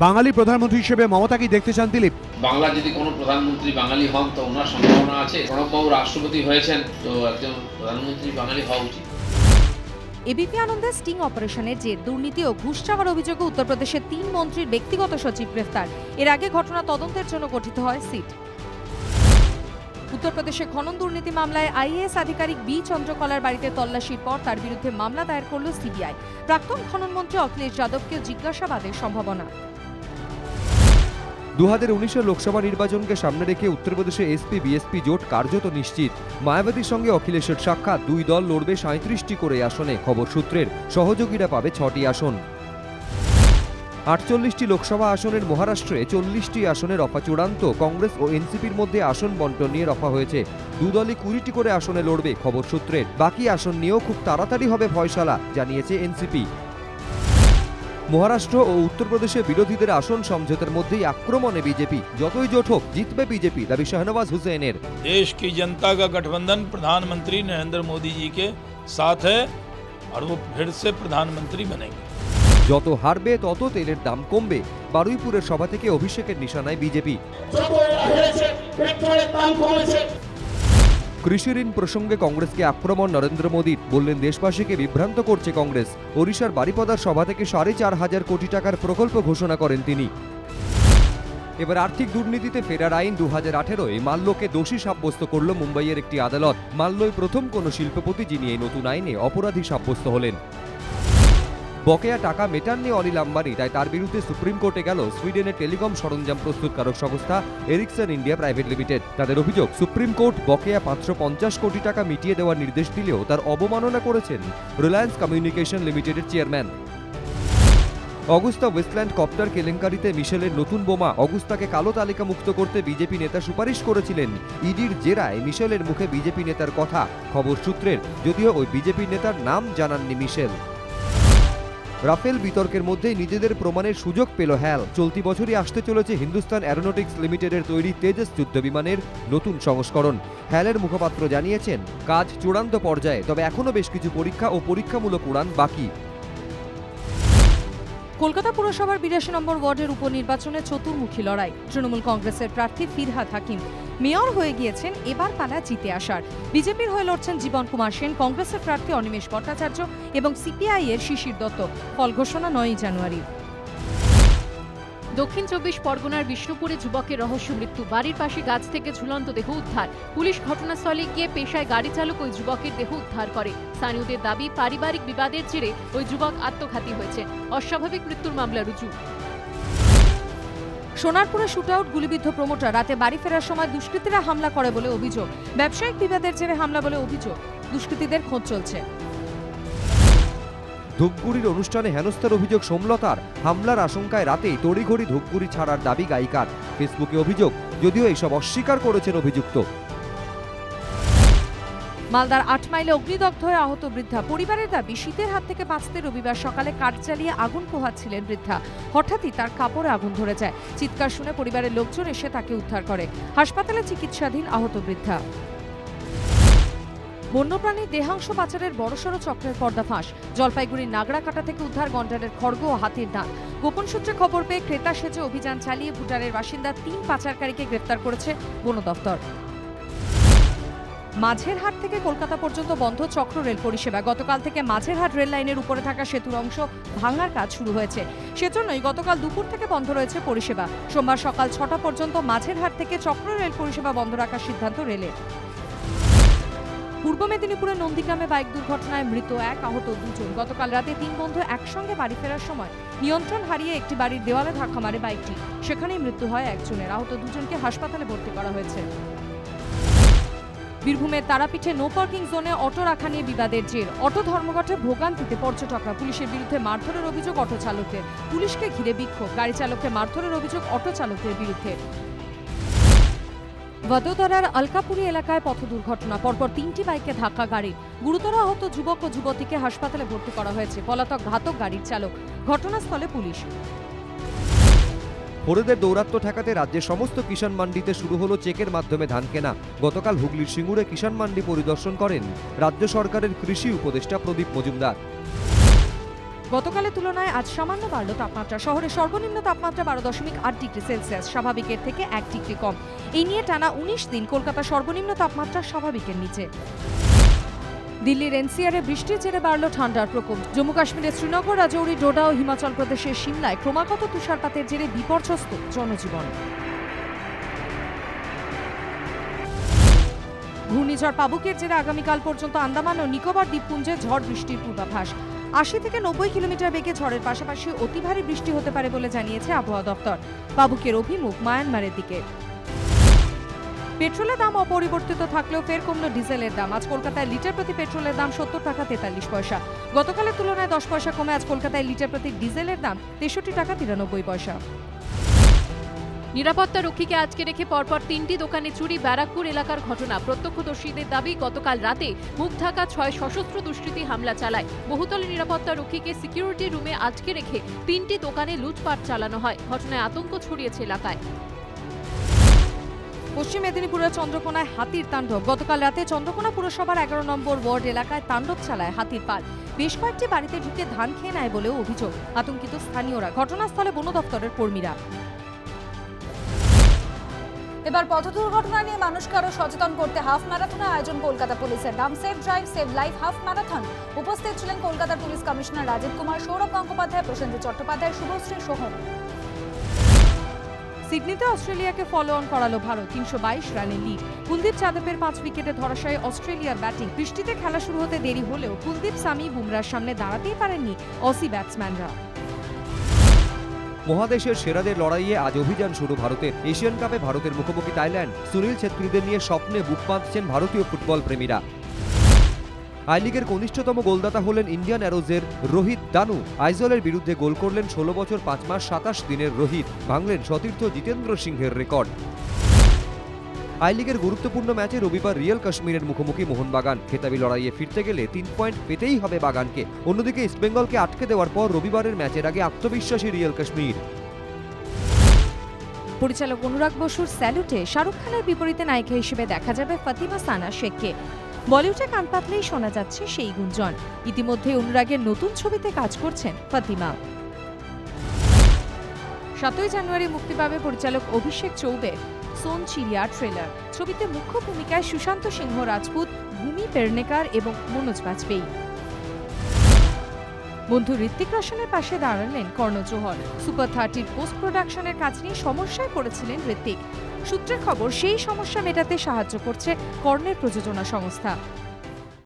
বাঙালি প্রধানমন্ত্রী হিসেবে মমতা কি দেখতে চান দিলীপ? বাংলা যদি কোনো প্রধানমন্ত্রী বাঙালি হন তো ওনার সম্ভাবনা আছে। প্রণববাবু রাষ্ট্রপতি হয়েছেন, তো একজন প্রধানমন্ত্রী বাঙালি হওয়া উচিত। এবিপি আনন্দে স্টিং অপারেশনের জের দুর্নীতি ও ঘুষ চাওয়ার অভিযোগে উত্তরপ্রদেশের ৩ মন্ত্রীর ব্যক্তিগত সচিব গ্রেফতার। এর আগে ঘটনা তদন্তের জন্য গঠিত হয় সিট। উত্তরপ্রদেশে খনন দুর্নীতি মামলায় আইএএস আধিকারিক বি চন্দ্রকলার বাড়িতে তল্লাশির পর তার বিরুদ্ধে মামলা দায়ের করল সিবিআই। প্রাক্তন খননমন্ত্রী অখিলেশ যাদবকে জিজ্ঞাসাবাদের সম্ভাবনা। 2019 লোকসভা নির্বাচনকে সামনে রেখে উত্তরপ্রদেশে এসপি বিএসপি জোট কার্যত নিশ্চিত। মায়াবতীর সঙ্গে অখিলেশের সাক্ষাৎ, দুই দল লড়বে 37টি করে আসনে। খবর সূত্রের সহযোগীরা পাবে 6টি আসন। 48টি লোকসভা আসনের মহারাষ্ট্রে 40টি আসনের রফা চূড়ান্ত। কংগ্রেস ও এনসিপির মধ্যে আসন বন্টন নিয়ে রফা হয়েছে। দুদলই 20টি করে আসনে লড়বে। খবর সূত্রের বাকি আসন নিয়েও খুব তাড়াতাড়ি হবে ফয়সালা, জানিয়েছে এনসিপি। মহারাষ্ট্র ও উত্তরপ্রদেশে বিরোধীদের আসন সমঝোতার মধ্যেই আক্রমণে বিজেপি। যতই জোট হোক জিতবে বিজেপি, দাবি শাহনওয়াজ হুসেনের। देश की जनता का गठबंधन प्रधानमंत्री नरेंद्र मोदी जी के साथ है और वो फिर से प्रधानमंत्री बनेंगे। যত হারবে তত তেলের দাম কমবে। বারুইপুরের সভা থেকে অভিষেকের নিশানায় বিজেপি। কৃষি ঋণ প্রসঙ্গে কংগ্রেসকে আক্রমণ নরেন্দ্র মোদীর, বললেন দেশবাসীকে বিভ্রান্ত করছে কংগ্রেস। ওড়িশার বারিপদার সভা থেকে 4,500 কোটি টাকার প্রকল্প ঘোষণা করেন তিনি। এবার আর্থিক দুর্নীতিতে ফেরার আইন 2018 মাল্যকে দোষী সাব্যস্ত করল মুম্বাইয়ের একটি আদালত। মাল্যই প্রথম কোনো শিল্পপতি যিনি এই নতুন আইনে অপরাধী সাব্যস্ত হলেন। বকেয়া টাকা মেটাননি অনিল আম্বানি, তাই তার বিরুদ্ধে সুপ্রিম কোর্টে গেল সুইডেনের টেলিকম সরঞ্জাম প্রস্তুতকারক সংস্থা এরিকসন ইন্ডিয়া প্রাইভেট লিমিটেড। তাদের অভিযোগ, সুপ্রিম কোর্ট বকেয়া 550 কোটি টাকা মিটিয়ে দেওয়ার নির্দেশ দিলেও তার অবমাননা করেছেন রিলায়েন্স কমিউনিকেশন লিমিটেডের চেয়ারম্যান। অগুস্তা ওয়েস্টল্যান্ড কপ্টার কেলেঙ্কারিতে মিশেলের নতুন বোমা। অগুস্তাকে কালো তালিকা মুক্ত করতে বিজেপি নেতা সুপারিশ করেছিলেন। ইডির জেরায় মিশেলের মুখে বিজেপি নেতার কথা। খবর সূত্রের, যদিও ওই বিজেপি নেতার নাম জানাননি মিশেল। রাফেল বিতর্কের মধ্যেই নিজেদের প্রমাণের সুযোগ পেল হ্যাল। চলতি বছরই আসতে চলেছে হিন্দুস্তান অ্যারোনটিক্স লিমিটেডের তৈরি তেজস যুদ্ধবিমানের নতুন সংস্করণ। হ্যালের মুখপাত্র জানিয়েছেন, কাজ চূড়ান্ত পর্যায়ে, তবে এখনো বেশ কিছু পরীক্ষা ও পরীক্ষামূলক উড়ান বাকি। কলকাতা পুরসভার 82 নম্বর ওয়ার্ডের উপনির্বাচনে চতুর্মুখী লড়াই। তৃণমূল কংগ্রেসের প্রার্থী ফিরহাদ হাকিম মেয়র হয়ে গিয়েছেন, এবার পালা জিতে আসার। বিজেপির হয়ে লড়ছেন জীবন কুমার সেন, কংগ্রেসের প্রার্থী অনিমেষ ভট্টাচার্য এবং সিপিআই এর শিশির দত্ত। ফল ঘোষণা 9 জানুয়ারি। দক্ষিণ 24 পরগনার বিষ্ণুপুরে যুবকের রহস্য মৃত্যু। বাড়ির পাশে গাছ থেকে ঝুলন্ত দেহ উদ্ধার। পুলিশ ঘটনাস্থলে গিয়ে পেশায় গাড়ি চালক ওই যুবকের দেহ উদ্ধার করে। স্থানীয়দের দাবি, পারিবারিক বিবাদের জেরে ওই যুবক আত্মঘাতী হয়েছে। অস্বাভাবিক মৃত্যুর মামলা রুজু। সোনারপুরে শুটআউট, গুলিবিদ্ধ প্রমোটার। রাতে বাড়ি ফেরার সময় দুষ্কৃতীরা হামলা করে বলে অভিযোগ। ব্যবসায়িক বিবাদের জেরে হামলা বলে অভিযোগ। দুষ্কৃতীদের খোঁজ চলছে। ধূপগুড়ির অনুষ্ঠানে হেনস্থার অভিযোগ সোমলতার। হামলার আশঙ্কায় রাতেই তড়িঘড়ি ধূপগুড়ি ছাড়ার দাবি গায়িকার। ফেসবুকে অভিযোগ, যদিও এইসব অস্বীকার করেছেন অভিযুক্ত। মালদার 8 মাইলে অগ্নিদগ্ধ হয়ে আহত বৃদ্ধা। পরিবারের দাবি, শীতের হাত থেকে বাঁচতে রবিবার সকালে কাঠ জ্বালিয়ে আগুন পোহাচ্ছিলেন বৃদ্ধা। হঠাৎই তার কাপড়ে আগুন ধরে যায়। চিৎকার শুনে পরিবারের লোকজন এসে তাকে উদ্ধার করে। হাসপাতালে চিকিৎসাধীন আহত বৃদ্ধা। বন্যপ্রাণীর দেহাংশ পাচারের বড়সড় চক্রের পর্দাফাঁস। জলপাইগুড়ির নাগড়াকাটা থেকে উদ্ধার গন্ডারের খড়গ ও হাতির দাঁত। গোপন সূত্রে খবর পেয়ে ক্রেতা সেজে অভিযান চালিয়ে ভুটানের বাসিন্দা 3 পাচারকারীকে গ্রেফতার করেছে বন দফতর। মাঝেরহাট থেকে কলকাতা পর্যন্ত বন্ধ চক্র রেল পরিষেবা। গতকাল থেকে মাঝেরহাট রেল লাইনের উপরে থাকা সেতুর অংশ ভাঙার কাজ শুরু হয়েছে। সেজন্যই গতকাল দুপুর থেকে বন্ধ রয়েছে পরিষেবা। সোমবার সকাল 6টা পর্যন্ত মাঝেরহাট থেকে চক্র রেল পরিষেবা বন্ধ রাখার সিদ্ধান্ত রেলের। পূর্ব মেদিনীপুরের নন্দীগ্রামে বাইক দুর্ঘটনায় মৃত 1, আহত 2 জন। গতকাল রাতে 3 বন্ধু একসঙ্গে বাড়ি ফেরার সময় নিয়ন্ত্রণ হারিয়ে একটি বাড়ির দেওয়ালে ধাক্কা মারে বাইকটি। সেখানেই মৃত্যু হয় 1 জনের। আহত 2 জনকে হাসপাতালে ভর্তি করা হয়েছে। বীরভূমের তারাপীঠে নো পার্কিং জোনে অটো রাখা নিয়ে বিবাদের জের। অটো ধর্মঘটে ভোগান্তিতে পর্যটকরা। পুলিশের বিরুদ্ধে মারধরের অভিযোগ অটো চালকদের। পুলিশকে ঘিরে বিক্ষোভ। গাড়ি চালককে মারধরের অভিযোগ অটো চালকদের বিরুদ্ধে। বদোদরার আলকাপুরি এলাকায় পথ দুর্ঘটনা। পরপর 3টি বাইকে ধাক্কা গাড়ির। গুরুতর আহত যুবক ও যুবতীকে হাসপাতালে ভর্তি করা হয়েছে। পলাতক ঘাতক গাড়ির চালক। ঘটনাস্থলে পুলিশ। ফোরেদের দৌরাত্ম্য ঠেকাতে রাজ্যের সমস্ত কিষাণ মান্ডিতে শুরু হলো চেকের মাধ্যমে ধান কেনা। গতকাল হুগলির সিঙ্গুরে কিষাণ মান্ডি পরিদর্শন করেন রাজ্য সরকারের কৃষি উপদেষ্টা প্রদীপ মজুমদার। গতকালের তুলনায় আজ সামান্য বাড়ল তাপমাত্রা। শহরে সর্বনিম্ন তাপমাত্রা 12.8 ডিগ্রি সেলসিয়াস, স্বাভাবিকের থেকে 1 ডিগ্রি কম। এই নিয়ে টানা 19 দিন কলকাতা সর্বনিম্ন তাপমাত্রা স্বাভাবিকের নিচে। দিল্লির এনসিআরে বৃষ্টির জেরে বাড়ল ঠান্ডার প্রকোপ। জম্মু কাশ্মীরের শ্রীনগর, রাজৌরি, ডোডা ও হিমাচল প্রদেশের সিমলায় ক্রমাগত তুষারপাতের জেরে বিপর্যস্ত জনজীবন। ঘূর্ণিঝড় পাবুকের জেরে আগামীকাল পর্যন্ত আন্দামান ও নিকোবর দ্বীপপুঞ্জে ঝড় বৃষ্টির পূর্বাভাস। 80 থেকে 90 কিলোমিটার বেগে ঝড়ের পাশাপাশি অতি ভারী বৃষ্টি হতে পারে বলে জানিয়েছে আবহাওয়া দপ্তর। পাবুকের অভিমুখ মায়ানমারের দিকে। পেট্রোলের দাম অপরিবর্তিত থাকলেও ফের কমল ডিজেলের দাম। আজ কলকাতায় লিটার প্রতি পেট্রোলের দাম 70 টাকা 43 পয়সা। গতকালের তুলনায় 10 পয়সা কমে আজ কলকাতায় লিটার প্রতি ডিজেলের দাম 63 টাকা 93 পয়সা। নিরাপত্তা রক্ষীকে আজকে রেখে পরপর 3টি দোকানে চুরি, ব্যারাকপুর এলাকার ঘটনা। প্রত্যক্ষদর্শীদের দাবি, গতকাল রাতে মুখ ঢাকা 6 সশস্ত্র দুষ্কৃতী হামলা চালায়। বহুতলে নিরাপত্তা রক্ষীকে সিকিউরিটি রুমে আটকে রেখে 3টি দোকানে লুটপাট চালানো হয়। ঘটনায় আতঙ্ক ছড়িয়েছে এলাকায়। পশ্চিম মেদিনীপুরের চন্দ্রকোনায় হাতির তাণ্ডব। গতকাল রাতে চন্দ্রকোনা পুরসভার 11 নম্বর ওয়ার্ড এলাকায় তাণ্ডব চালায় হাতির পাল। বেশ কয়েকটি বাড়িতে ঢুকে ধান খেয়ে নেয় বলেও অভিযোগ। আতঙ্কিত স্থানীয়রা, ঘটনাস্থলে বন দপ্তরের কর্মীরা। এবার পথ দুর্ঘটনা নিয়ে মানুষকে আরো সচেতন করতে হাফ ম্যারাথনের আয়োজন কলকাতা পুলিশের। নাম save drive save life half marathon. উপস্থিত ছিলেন কলকাতার পুলিশ কমিশনার রাজীব কুমার, সৌরভ গঙ্গোপাধ্যায়, প্রসেনজিৎ চট্টোপাধ্যায়, শুভশ্রী সোহম। সিডনিতে অস্ট্রেলিয়াকে ফলো অন করালো ভারত, 322 রানের লিড। কুলদীপ যাদবের 5 উইকেটে ধরাশায়ী অস্ট্রেলিয়ার ব্যাটিং। বৃষ্টিতে খেলা শুরু হতে দেরি হলেও কুলদীপ, সামি, বুমরার সামনে দাঁড়াতেই পারেননি অসি ব্যাটসম্যানরা। মহাদেশের সেরাদের লড়াইয়ে আজ অভিযান শুরু ভারতের। এশিয়ান কাপে ভারতের মুখোমুখি থাইল্যান্ড। সুনীল ছেত্রীদের নিয়ে স্বপ্নে বুক বাঁধছেন ভারতীয় ফুটবল প্রেমীরা। আই লিগের কনিষ্ঠতম গোলদাতা হলেন ইন্ডিয়ান অ্যারোজের রোহিত দানু। আইজলের বিরুদ্ধে গোল করলেন 16 বছর 5 মাস 27 দিনের রোহিত। ভাঙলেন সতীর্থ জিতেন্দ্র সিংহের রেকর্ড। আই লিগের গুরুত্বপূর্ণ ম্যাচে রবিবার রিয়াল কাশ্মীরের মুখোমুখি মোহনবাগান। খেতাবি লড়াইয়ে ফিরতে গেলে 3 পয়েন্ট পেতেই হবে বাগানকে। অন্যদিকে ইস্টবেঙ্গলকে আটকে দেওয়ার পর রবিবারের ম্যাচের আগে আত্মবিশ্বাসী রিয়াল কাশ্মীর। পরিচালক অনুরাগ বসুর স্যালুটে শাহরুখ খানের বিপরীতে নায়িকা হিসেবে দেখা যাবে ফাতিমা সানা শেখকে। বলিউডে কান পাতলেই শোনা যাচ্ছে সেই গুঞ্জন। ইতিমধ্যে অনুরাগের নতুন ছবিতে কাজ করছেন ফাতিমা। 7 জানুয়ারি মুক্তি পাবে পরিচালক অভিষেক চৌবের সোন চিড়িয়া ট্রেলার। ছবিতে মুখ্য ভূমিকায় সুশান্ত সিংহ রাজপুত, ভূমি পেড়নেকার এবং মনোজ বাজপেয়ী। বন্ধু ঋত্বিক রোশনের পাশে দাঁড়ালেন কর্ণ জোহর। সুপার 30 পোস্ট প্রোডাকশনের কাজ নিয়ে সমস্যায় পড়েছিলেন ঋত্বিক। সূত্রের খবর, সেই সমস্যা মেটাতে সাহায্য করছে কর্ণের প্রযোজনা সংস্থা।